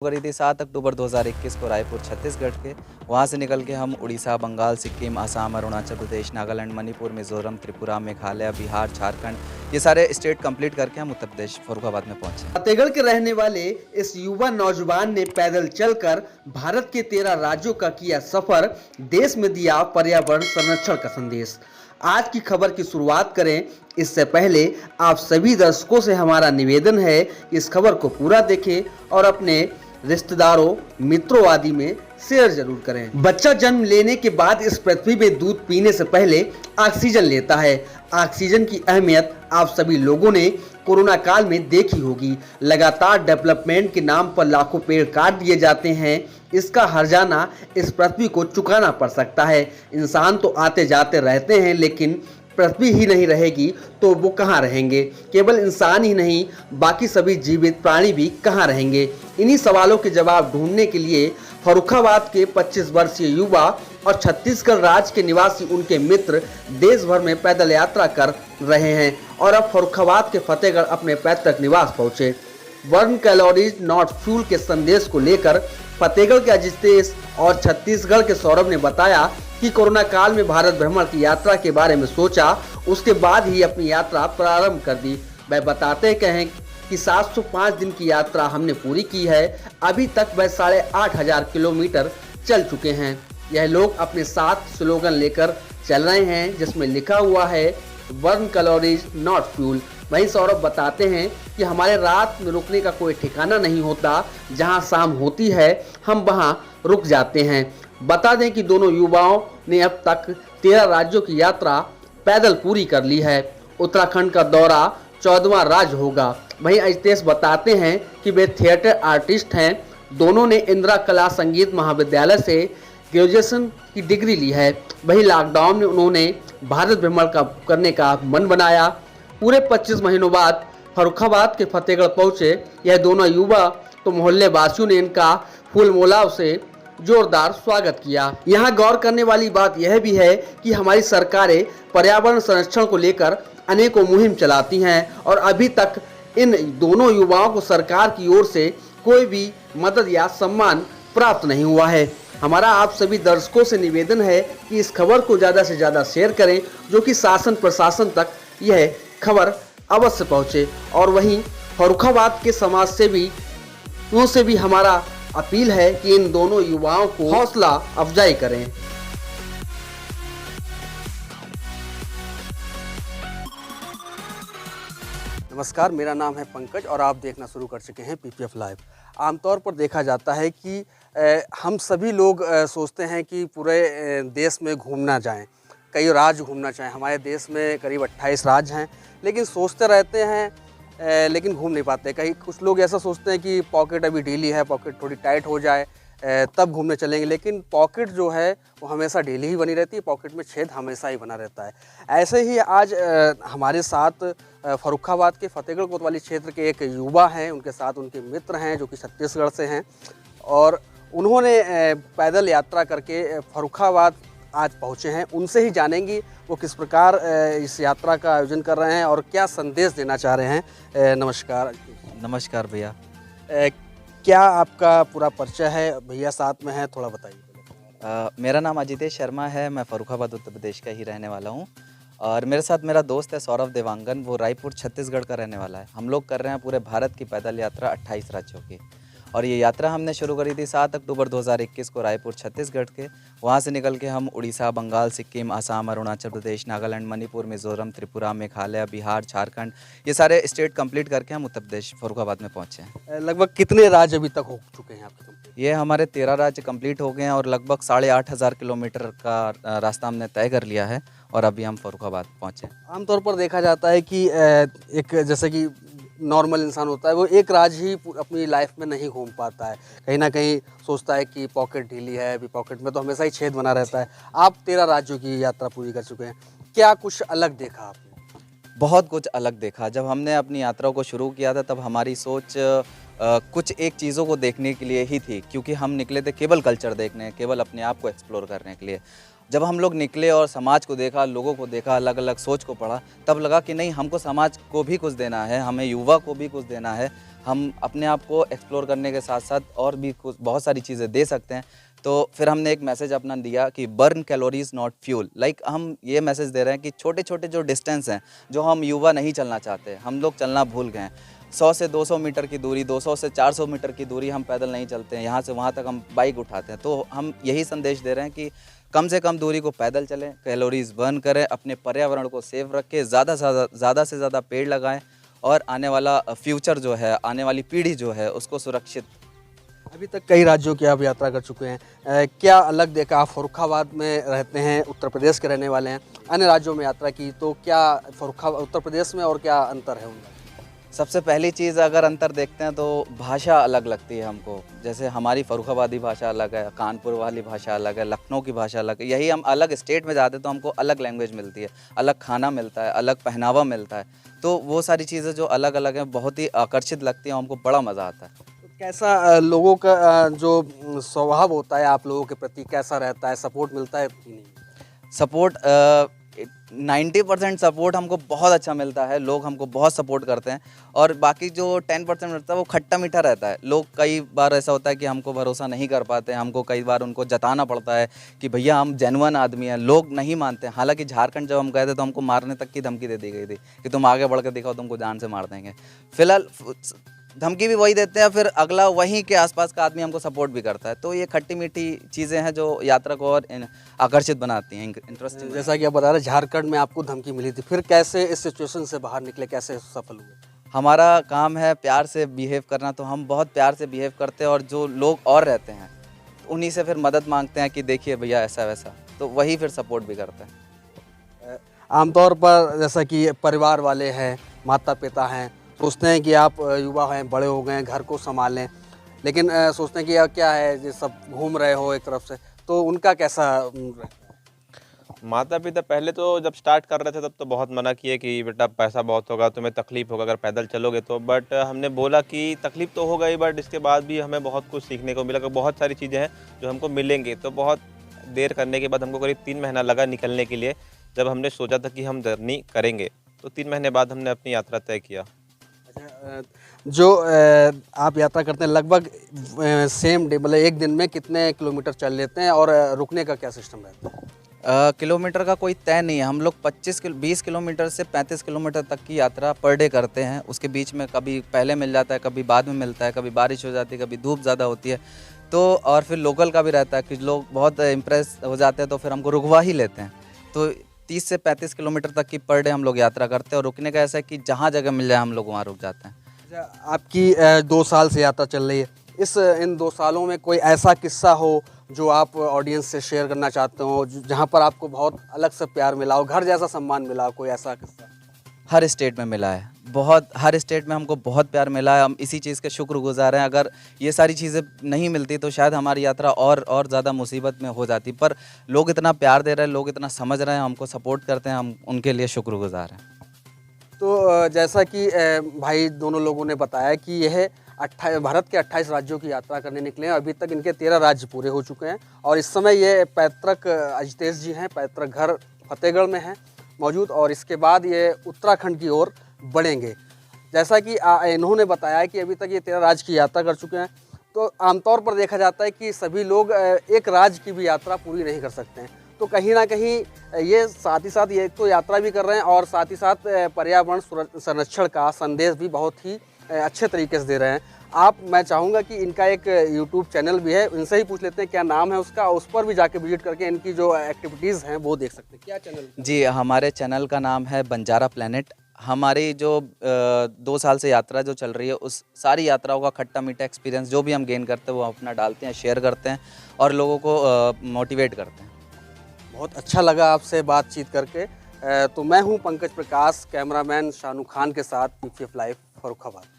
करी थी 7 अक्टूबर 2021 को रायपुर छत्तीसगढ़ के। वहाँ से निकल के हम उड़ीसा, बंगाल, सिक्किम, असम, अरुणाचल प्रदेश, नागालैंड, मणिपुर, मिजोरम, त्रिपुरा, मेघालय, बिहार, झारखंड ये सारे स्टेट कंप्लीट करके हम उत्तर प्रदेश फर्रुखाबाद में पहुँचे। फतेहगढ़ के रहने वाले इस युवा नौजवान ने पैदल चलकर भारत के 13 राज्यों का किया सफर, देश में दिया पर्यावरण संरक्षण का संदेश। आज की खबर की शुरुआत करें इससे पहले आप सभी दर्शकों से हमारा निवेदन है कि इस खबर को पूरा देखें और अपने रिश्तेदारों, मित्रों आदि में शेयर जरूर करें। बच्चा जन्म लेने के बाद इस पृथ्वी में दूध पीने से पहले ऑक्सीजन लेता है। ऑक्सीजन की अहमियत आप सभी लोगों ने कोरोना काल में देखी होगी। लगातार डेवलपमेंट के नाम पर लाखों पेड़ काट दिए जाते हैं। इसका हर्जाना इस पृथ्वी को चुकाना पड़ सकता है। इंसान तो आते जाते रहते हैं, लेकिन पृथ्वी ही नहीं रहेगी तो वो कहाँ रहेंगे? केवल इंसान ही नहीं, बाकी सभी जीवित प्राणी भी कहाँ रहेंगे? इन्हीं सवालों के जवाब ढूंढने के लिए फर्रुखाबाद के 25 वर्षीय युवा और छत्तीसगढ़ राज्य के निवासी उनके मित्र देश भर में पैदल यात्रा कर रहे हैं और अब फर्रुखाबाद के फतेहगढ़ अपने पैतृक निवास पहुंचे। बर्न कैलोरीज नॉट फ्यूल के संदेश को लेकर फतेहगढ़ के अजितेश और छत्तीसगढ़ के सौरभ ने बताया कि कोरोना काल में भारत भ्रमण की यात्रा के बारे में सोचा, उसके बाद ही अपनी यात्रा प्रारंभ कर दी। वह बताते कहें कि 705 दिन की यात्रा हमने पूरी की है। अभी तक वह 8,500 किलोमीटर चल चुके हैं। यह लोग अपने साथ स्लोगन लेकर चल रहे हैं जिसमें लिखा हुआ है बर्न कैलोरीज नॉट फ्यूल। वहीं सौरभ बताते हैं कि हमारे रात में रुकने का कोई ठिकाना नहीं होता। जहां शाम होती है हम वहां रुक जाते हैं। बता दें कि दोनों युवाओं ने अब तक 13 राज्यों की यात्रा पैदल पूरी कर ली है। उत्तराखंड का दौरा 14वां राज्य होगा। वहीं अजितेश बताते हैं कि वे थिएटर आर्टिस्ट हैं। दोनों ने इंदिरा कला संगीत महाविद्यालय से ग्रेजुएशन की डिग्री ली है। वहीं लॉकडाउन में उन्होंने भारत भ्रमण करने का मन बनाया। पूरे 25 महीनों बाद फर्रुखाबाद के फतेहगढ़ पहुंचे यह दोनों युवा तो मोहल्ले वासियों ने इनका फूल मोलाव से जोरदार स्वागत किया। यहाँ गौर करने वाली बात यह भी है कि हमारी सरकारें पर्यावरण संरक्षण को लेकर अनेकों मुहिम चलाती हैं और अभी तक इन दोनों युवाओं को सरकार की ओर से कोई भी मदद या सम्मान प्राप्त नहीं हुआ है। हमारा आप सभी दर्शकों से निवेदन है कि इस खबर को ज़्यादा से ज़्यादा शेयर करें, जो कि शासन प्रशासन तक यह खबर अवश्य पहुँचे। और वहीं फर्रुखाबाद के समाज सेवियों से भी हमारा अपील है कि इन दोनों युवाओं को हौसला अफजाई करें। नमस्कार, मेरा नाम है पंकज और आप देखना शुरू कर चुके हैं पीपीएफ लाइव। आमतौर पर देखा जाता है कि हम सभी लोग सोचते हैं कि पूरे देश में घूमना जाएं, कई राज्य घूमना चाहें। हमारे देश में करीब 28 राज्य हैं, लेकिन सोचते रहते हैं लेकिन घूम नहीं पाते। कहीं कुछ लोग ऐसा सोचते हैं कि पॉकेट अभी ढीली है, पॉकेट थोड़ी टाइट हो जाए तब घूमने चलेंगे, लेकिन पॉकेट जो है वो हमेशा ढीली ही बनी रहती है, पॉकेट में छेद हमेशा ही बना रहता है। ऐसे ही आज हमारे साथ फर्रुखाबाद के फतेहगढ़ कोतवाली क्षेत्र के एक युवा हैं, उनके साथ उनके मित्र हैं जो कि छत्तीसगढ़ से हैं और उन्होंने पैदल यात्रा करके फर्रुखाबाद आज पहुँचे हैं। उनसे ही जानेंगी वो किस प्रकार इस यात्रा का आयोजन कर रहे हैं और क्या संदेश देना चाह रहे हैं। नमस्कार। नमस्कार भैया। क्या आपका पूरा परिचय है? भैया साथ में है, थोड़ा बताइए। मेरा नाम अजितेश शर्मा है। मैं फर्रुखाबाद उत्तर प्रदेश का ही रहने वाला हूँ और मेरे साथ मेरा दोस्त है सौरभ देवांगन, वो रायपुर छत्तीसगढ़ का रहने वाला है। हम लोग कर रहे हैं पूरे भारत की पैदल यात्रा 28 राज्यों की और ये यात्रा हमने शुरू करी थी 7 अक्टूबर 2021 को रायपुर छत्तीसगढ़ के। वहाँ से निकल के हम उड़ीसा, बंगाल, सिक्किम, असम, अरुणाचल प्रदेश, नागालैंड, मणिपुर, मिजोरम, त्रिपुरा, मेघालय, बिहार, झारखंड ये सारे स्टेट कंप्लीट करके हम उत्तर प्रदेश फर्रुखाबाद में पहुँचे हैं। लगभग कितने राज्य अभी तक हो चुके हैं आपके? ये हमारे 13 राज्य कंप्लीट हो गए हैं और लगभग 8,500 किलोमीटर का रास्ता हमने तय कर लिया है और अभी हम फर्रुखाबाद पहुँचे। आमतौर पर देखा जाता है कि एक जैसे कि नॉर्मल इंसान होता है वो एक राज्य ही अपनी लाइफ में नहीं घूम पाता है, कहीं ना कहीं सोचता है कि पॉकेट ढीली है, अभी पॉकेट में तो हमेशा ही छेद बना रहता है। आप 13 राज्यों की यात्रा पूरी कर चुके हैं, क्या कुछ अलग देखा आपने? बहुत कुछ अलग देखा। जब हमने अपनी यात्रा को शुरू किया था तब हमारी सोच कुछ एक चीज़ों को देखने के लिए ही थी, क्योंकि हम निकले थे केवल कल्चर देखने, केवल अपने आप को एक्सप्लोर करने के लिए। जब हम लोग निकले और समाज को देखा, लोगों को देखा, अलग अलग सोच को पढ़ा, तब लगा कि नहीं, हमको समाज को भी कुछ देना है, हमें युवा को भी कुछ देना है। हम अपने आप को एक्सप्लोर करने के साथ साथ और भी कुछ बहुत सारी चीज़ें दे सकते हैं। तो फिर हमने एक मैसेज अपना दिया कि burn calories not fuel. Like हम ये मैसेज दे रहे हैं कि छोटे छोटे जो डिस्टेंस हैं, जो हम युवा नहीं चलना चाहते, हम लोग चलना भूल गए हैं। 100 से 200 मीटर की दूरी, 200 से 400 मीटर की दूरी हम पैदल नहीं चलते हैं, यहाँ से वहाँ तक हम बाइक उठाते हैं। तो हम यही संदेश दे रहे हैं कि कम से कम दूरी को पैदल चलें, कैलोरीज बर्न करें, अपने पर्यावरण को सेव रखें, ज़्यादा से ज़्यादा पेड़ लगाएं और आने वाला फ्यूचर जो है, आने वाली पीढ़ी जो है, उसको सुरक्षित। अभी तक कई राज्यों की आप यात्रा कर चुके हैं, क्या अलग देखा? आप फर्रुखाबाद में रहते हैं, उत्तर प्रदेश के रहने वाले हैं, अन्य राज्यों में यात्रा की, तो क्या उत्तर प्रदेश में और क्या अंतर है उनका? सबसे पहली चीज़ अगर अंतर देखते हैं तो भाषा अलग लगती है हमको। जैसे हमारी फर्रुखाबादी भाषा अलग है, कानपुर वाली भाषा अलग है, लखनऊ की भाषा अलग है। यही हम अलग स्टेट में जाते हैं तो हमको अलग लैंग्वेज मिलती है, अलग खाना मिलता है, अलग पहनावा मिलता है। तो वो सारी चीज़ें जो अलग अलग हैं, बहुत ही आकर्षित लगती हैं, हमको बड़ा मज़ा आता है। तो कैसा लोगों का जो स्वभाव होता है आप लोगों के प्रति कैसा रहता है? सपोर्ट मिलता है कि नहीं? सपोर्ट 90% सपोर्ट हमको बहुत अच्छा मिलता है, लोग हमको बहुत सपोर्ट करते हैं। और बाकी जो 10% मिलता है वो खट्टा मीठा रहता है। लोग कई बार ऐसा होता है कि हमको भरोसा नहीं कर पाते हैं, हमको कई बार उनको जताना पड़ता है कि भैया हम जेन्युइन आदमी हैं, लोग नहीं मानते हैं। हालांकि झारखंड जब हम गए थे तो हमको मारने तक की धमकी दे दी गई थी कि तुम आगे बढ़ कर दिखाओ, तुमको जान से मार देंगे। फिलहाल धमकी भी वही देते हैं, फिर अगला वहीं के आसपास का आदमी हमको सपोर्ट भी करता है। तो ये खट्टी मीठी चीज़ें हैं जो यात्रा को और आकर्षित बनाती हैं, इंटरेस्टिंग। जैसा कि आप बता रहे झारखंड में आपको धमकी मिली थी, फिर कैसे इस सिचुएशन से बाहर निकले, कैसे सफल हुए? हमारा काम है प्यार से बिहेव करना, तो हम बहुत प्यार से बिहेव करते हैं और जो लोग और रहते हैं उन्हीं से फिर मदद मांगते हैं कि देखिए भैया ऐसा वैसा, तो वही फिर सपोर्ट भी करते हैं। आमतौर पर जैसा कि परिवार वाले हैं, माता पिता हैं, सोचते हैं कि आप युवा हैं, बड़े हो गए हैं, घर को संभालें, लेकिन सोचते हैं कि यार क्या है, ये सब घूम रहे हो एक तरफ से, तो उनका कैसा रहता है? माता पिता पहले तो जब स्टार्ट कर रहे थे तब तो बहुत मना किए कि बेटा पैसा बहुत होगा, तुम्हें तकलीफ़ होगा अगर पैदल चलोगे तो। बट हमने बोला कि तकलीफ़ तो होगा ही, बट इसके बाद भी हमें बहुत कुछ सीखने को मिला, बहुत सारी चीज़ें हैं जो हमको मिलेंगी। तो बहुत देर करने के बाद हमको करीब 3 महीना लगा निकलने के लिए। जब हमने सोचा था कि हम जर्नी करेंगे तो 3 महीने बाद हमने अपनी यात्रा तय किया। अच्छा, जो आप यात्रा करते हैं लगभग सेम डे, मतलब एक दिन में कितने किलोमीटर चल लेते हैं और रुकने का क्या सिस्टम रहता है? किलोमीटर का कोई तय नहीं है। हम लोग 20 किलोमीटर से 35 किलोमीटर तक की यात्रा पर डे करते हैं। उसके बीच में कभी पहले मिल जाता है, कभी बाद में मिलता है, कभी बारिश हो जाती है, कभी धूप ज़्यादा होती है। तो और फिर लोकल का भी रहता है कि लोग बहुत इम्प्रेस हो जाते हैं तो फिर हमको रुकवा ही लेते हैं। तो 30 से 35 किलोमीटर तक की पर डे हम लोग यात्रा करते हैं और रुकने का ऐसा है कि जहाँ जगह मिल जाए हम लोग वहाँ रुक जाते हैं। अच्छा, आपकी 2 साल से यात्रा चल रही है, इन 2 सालों में कोई ऐसा किस्सा हो जो आप ऑडियंस से शेयर करना चाहते हो, जहाँ पर आपको बहुत अलग से प्यार मिला हो, घर जैसा सम्मान मिला हो, कोई ऐसा किस्सा? हर स्टेट में मिला है, हर स्टेट में हमको बहुत प्यार मिला है। हम इसी चीज़ के शुक्रगुजार हैं। अगर ये सारी चीज़ें नहीं मिलती तो शायद हमारी यात्रा और ज़्यादा मुसीबत में हो जाती। पर लोग इतना प्यार दे रहे हैं, लोग इतना समझ रहे हैं, हमको सपोर्ट करते हैं, हम उनके लिए शुक्रगुजार हैं। तो जैसा कि भाई दोनों लोगों ने बताया कि यह भारत के 28 राज्यों की यात्रा करने निकले हैं। अभी तक इनके 13 राज्य पूरे हो चुके हैं और इस समय ये पैतृक अजितेश जी हैं, पैतृक घर फतेहगढ़ में हैं मौजूद, और इसके बाद ये उत्तराखंड की ओर बढ़ेंगे। जैसा कि इन्होंने बताया कि अभी तक ये 13 राज्य की यात्रा कर चुके हैं। तो आमतौर पर देखा जाता है कि सभी लोग एक राज्य की भी यात्रा पूरी नहीं कर सकते हैं। तो कहीं ना कहीं ये साथ ही साथ ये तो यात्रा भी कर रहे हैं और साथ ही साथ पर्यावरण संरक्षण का संदेश भी बहुत ही अच्छे तरीके से दे रहे हैं। मैं चाहूँगा कि इनका एक यूट्यूब चैनल भी है, इनसे ही पूछ लेते हैं क्या नाम है उसका, उस पर भी जाके विजिट करके इनकी जो एक्टिविटीज़ हैं वो देख सकते हैं। क्या चैनल? जी, हमारे चैनल का नाम है बंजारा प्लेनेट। हमारी जो 2 साल से यात्रा जो चल रही है, उस सारी यात्राओं का खट्टा मीठा एक्सपीरियंस जो भी हम गेन करते हैं वो अपना डालते हैं, शेयर करते हैं और लोगों को मोटिवेट करते हैं। बहुत अच्छा लगा आपसे बातचीत करके। तो मैं हूं पंकज प्रकाश, कैमरामैन शानू खान के साथ PPF लाइव फर्रुखाबाद।